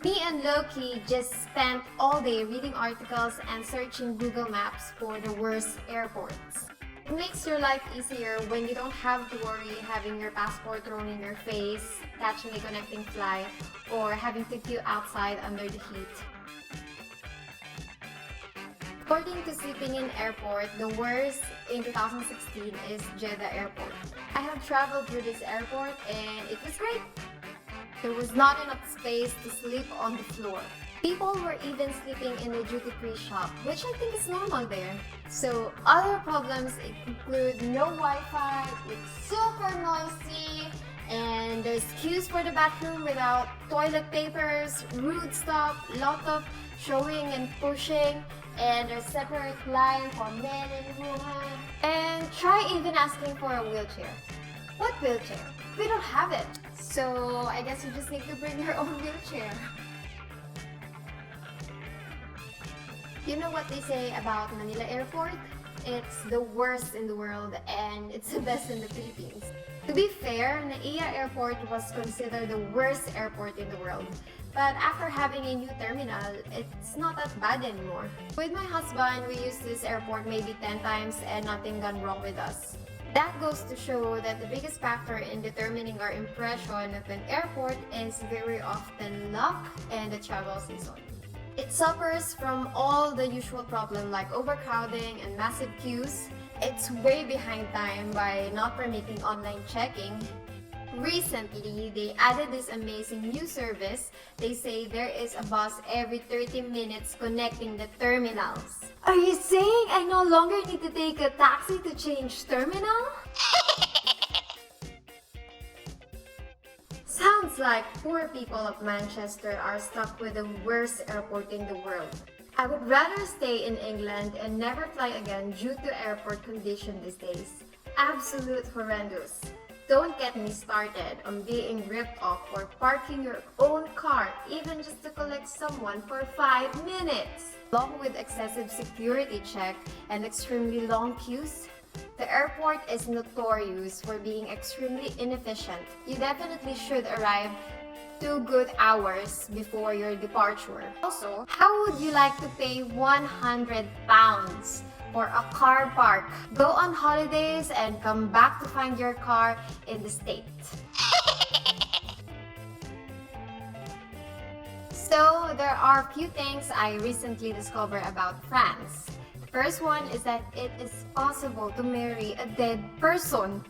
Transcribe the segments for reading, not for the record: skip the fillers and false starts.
Me and Loki just spent all day reading articles and searching Google Maps for the worst airports. It makes your life easier when you don't have to worry having your passport thrown in your face, catching a connecting flight, or having to queue outside under the heat. According to Sleeping In Airport, the worst in 2016 is Jeddah Airport. I have traveled through this airport and it was great. There was not enough space to sleep on the floor. People were even sleeping in the duty-free shop, which I think is normal there. So other problems include no Wi-Fi, it's super noisy, and there's queues for the bathroom without toilet papers, rude stuff, lot of showing and pushing, and there's separate line for men and women. And try even asking for a wheelchair. What wheelchair? We don't have it. So I guess you just need to bring your own wheelchair. You know what they say about Manila Airport? It's the worst in the world and it's the best in the Philippines. To be fair, NAIA Airport was considered the worst airport in the world. But after having a new terminal, it's not that bad anymore. With my husband, we used this airport maybe 10 times and nothing gone wrong with us. That goes to show that the biggest factor in determining our impression of an airport is very often luck and the travel season. It suffers from all the usual problems like overcrowding and massive queues. It's way behind time by not permitting online checking. Recently, they added this amazing new service. They say there is a bus every 30 minutes connecting the terminals. Are you saying I no longer need to take a taxi to change terminal? Sounds like poor people of Manchester are stuck with the worst airport in the world. I would rather stay in England and never fly again due to airport condition these days. Absolute horrendous. Don't get me started on being ripped off for parking your own car even just to collect someone for 5 minutes. Along with excessive security check and extremely long queues, the airport is notorious for being extremely inefficient. You definitely should arrive 2 good hours before your departure. Also, how would you like to pay £100 for a car park, go on holidays, and come back to find your car in the state? So, there are a few things I recently discovered about France. The first one is that it is possible to marry a dead person.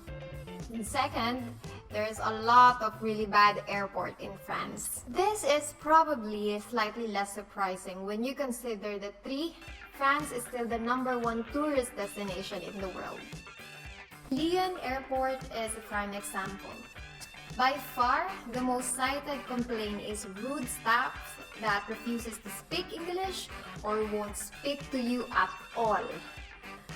And second, there's a lot of really bad airport in France. This is probably slightly less surprising when you consider that France is still the #1 tourist destination in the world. Lyon Airport is a prime example. By far, the most cited complaint is rude staff that refuses to speak English or won't speak to you at all.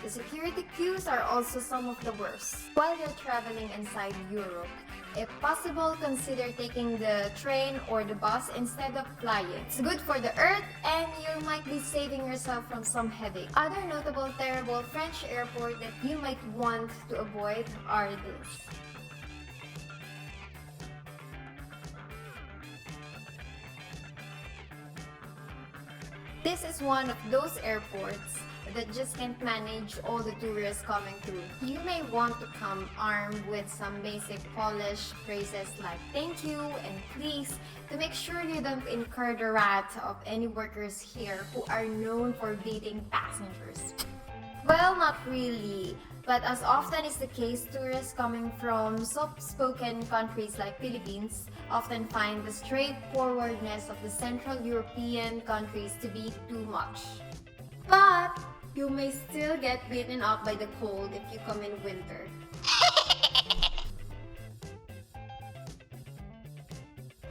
The security queues are also some of the worst. While you're traveling inside Europe, if possible, consider taking the train or the bus instead of flying. It's good for the earth and you might be saving yourself from some headache. Other notable terrible French airport that you might want to avoid are these. This is one of those airports that just can't manage all the tourists coming through. You may want to come armed with some basic Polish phrases like thank you and please to make sure you don't incur the wrath of any workers here who are known for beating passengers. Well, not really, but as often is the case, tourists coming from soft-spoken countries like Philippines often find the straightforwardness of the Central European countries to be too much. But you may still get beaten up by the cold if you come in winter.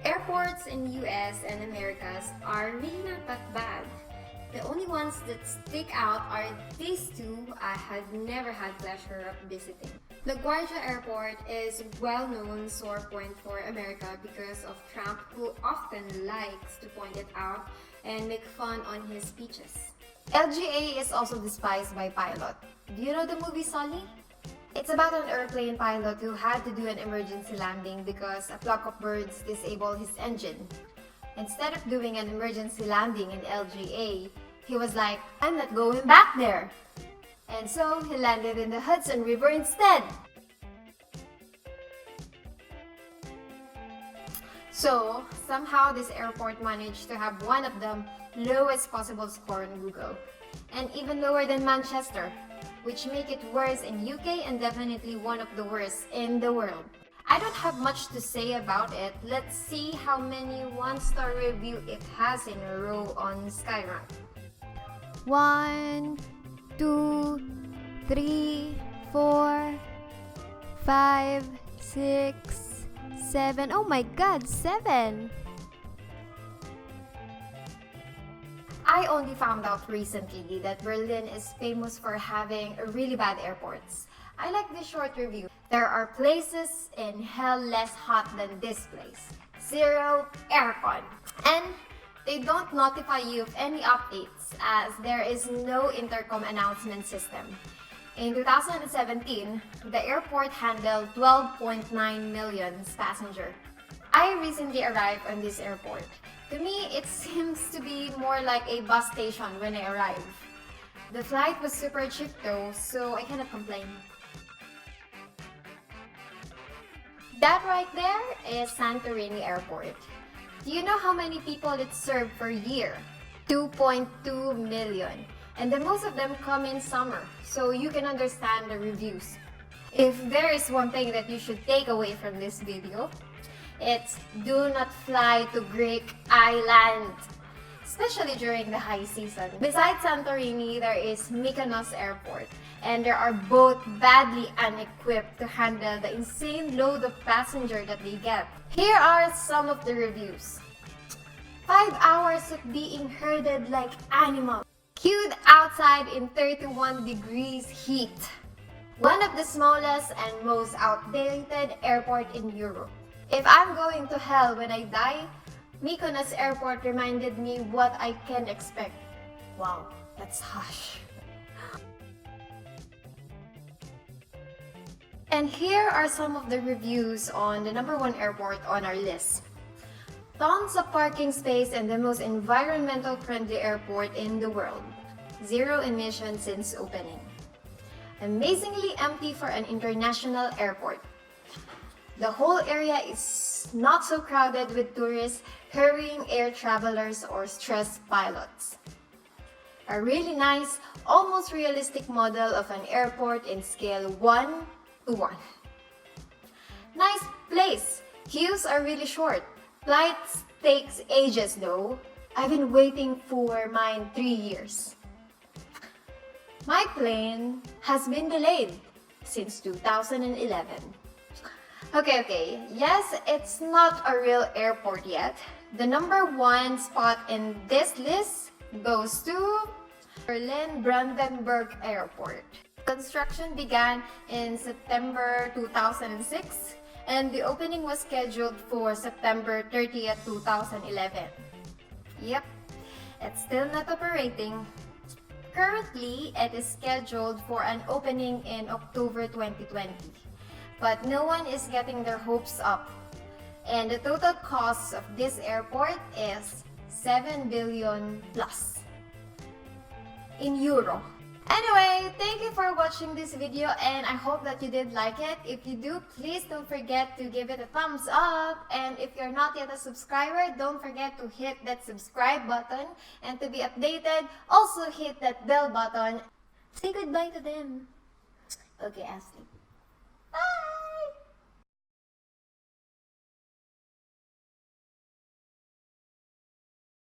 Airports in US and Americas are really not that bad. The only ones that stick out are these two I had never had pleasure of visiting. LaGuardia Airport is well-known sore point for America because of Trump, who often likes to point it out and make fun on his speeches. LGA is also despised by pilots. Do you know the movie Sully? It's about an airplane pilot who had to do an emergency landing because a flock of birds disabled his engine. Instead of doing an emergency landing in LGA, he was like, I'm not going back there. And so he landed in the Hudson River instead. So somehow this airport managed to have one of the lowest possible score on Google, and even lower than Manchester, which make it worse in UK and definitely one of the worst in the world. I don't have much to say about it. Let's see how many one-star review it has in a row on Skyrank. 1, 2, 3, 4, 5, 6, 7. Oh my god, 7! I only found out recently that Berlin is famous for having really bad airports. I like this short review. There are places in hell less hot than this place. 0 aircon. And they don't notify you of any updates as there is no intercom announcement system. In 2017, the airport handled 12.9 million passengers. I recently arrived on this airport. To me, it seems to be more like a bus station when I arrived. The flight was super cheap though, so I cannot complain. That right there is Santorini Airport. Do you know how many people it served per year? 2.2 million. And the most of them come in summer, so you can understand the reviews. If there is one thing that you should take away from this video, it's do not fly to Greek Island, especially during the high season. Besides Santorini, there is Mykonos Airport, and there are both badly unequipped to handle the insane load of passengers that they get. Here are some of the reviews. 5 hours of being herded like animals. Queued outside in 31 degrees heat. One of the smallest and most outdated airport in Europe. If I'm going to hell when I die, Mykonos Airport reminded me what I can expect. Wow, that's harsh. And here are some of the reviews on the #1 airport on our list. Tons of parking space and the most environmental friendly airport in the world. 0 emissions since opening. Amazingly empty for an international airport. The whole area is not so crowded with tourists, hurrying air travelers or stressed pilots. A really nice, almost realistic model of an airport in scale 1:1. Nice place. Queues are really short. Flights takes ages though. I've been waiting for mine 3 years. My plane has been delayed since 2011. Okay. Yes, it's not a real airport yet. The #1 spot in this list goes to Berlin Brandenburg Airport. Construction began in September 2006 and the opening was scheduled for September 30th, 2011. Yep, it's still not operating. Currently, it is scheduled for an opening in October 2020. But no one is getting their hopes up. And the total cost of this airport is 7 billion plus in euro. Anyway, thank you for watching this video and I hope that you did like it. If you do, please don't forget to give it a thumbs up. And if you're not yet a subscriber, don't forget to hit that subscribe button. And to be updated, also hit that bell button. Say goodbye to them. Okay, Ashley.